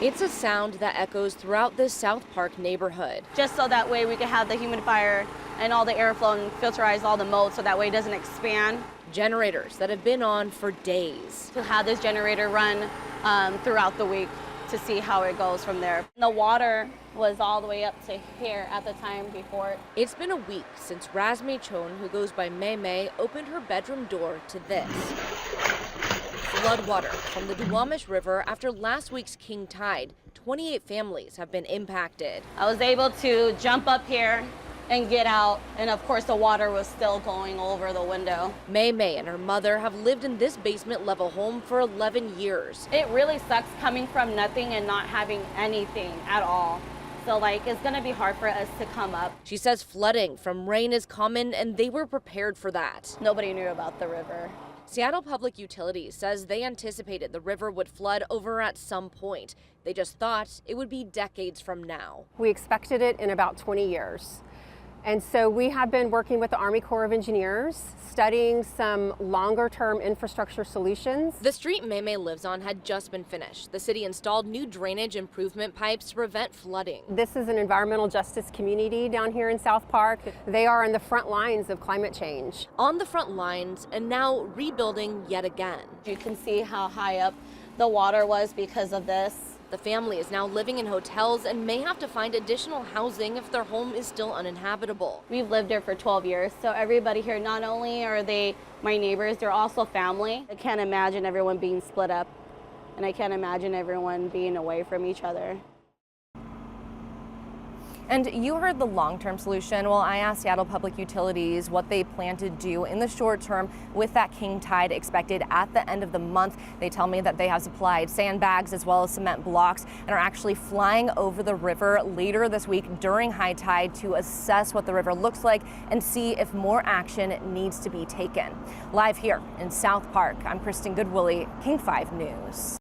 It's a sound that echoes throughout this South Park neighborhood. Just so that way we can have the humidifier and all the airflow and filterize all the mold so that way it doesn't expand. Generators that have been on for days. To have this generator run throughout the week to see how it goes from there. The water was all the way up to here at the time before. It's been a week since Reasmey Choun, who goes by May, opened her bedroom door to this. Floodwater from the Duwamish River after last week's king tide. 28 families have been impacted. I was able to jump up here and get out, and of course the water was still going over the window. May and her mother have lived in this basement level home for 11 years. It really sucks coming from nothing and not having anything at all. So it's gonna be hard for us to come up. She says flooding from rain is common and they were prepared for that. Nobody knew about the river. Seattle Public Utilities says they anticipated the river would flood over at some point. They just thought it would be decades from now. We expected it in about 20 years. And so we have been working with the Army Corps of Engineers, studying some longer-term infrastructure solutions. The street May lives on had just been finished. The city installed new drainage improvement pipes to prevent flooding. This is an environmental justice community down here in South Park. They are on the front lines of climate change. On the front lines and now rebuilding yet again. You can see how high up the water was because of this. The family is now living in hotels and may have to find additional housing if their home is still uninhabitable. We've lived here for 12 years, so everybody here, not only are they my neighbors, they're also family. I can't imagine everyone being split up, and I can't imagine everyone being away from each other. And you heard the long-term solution. Well, I asked Seattle Public Utilities what they plan to do in the short term with that king tide expected at the end of the month. They tell me that they have supplied sandbags as well as cement blocks and are actually flying over the river later this week during high tide to assess what the river looks like and see if more action needs to be taken. Live here in South Park, I'm Kristen Goodwillie, King 5 News.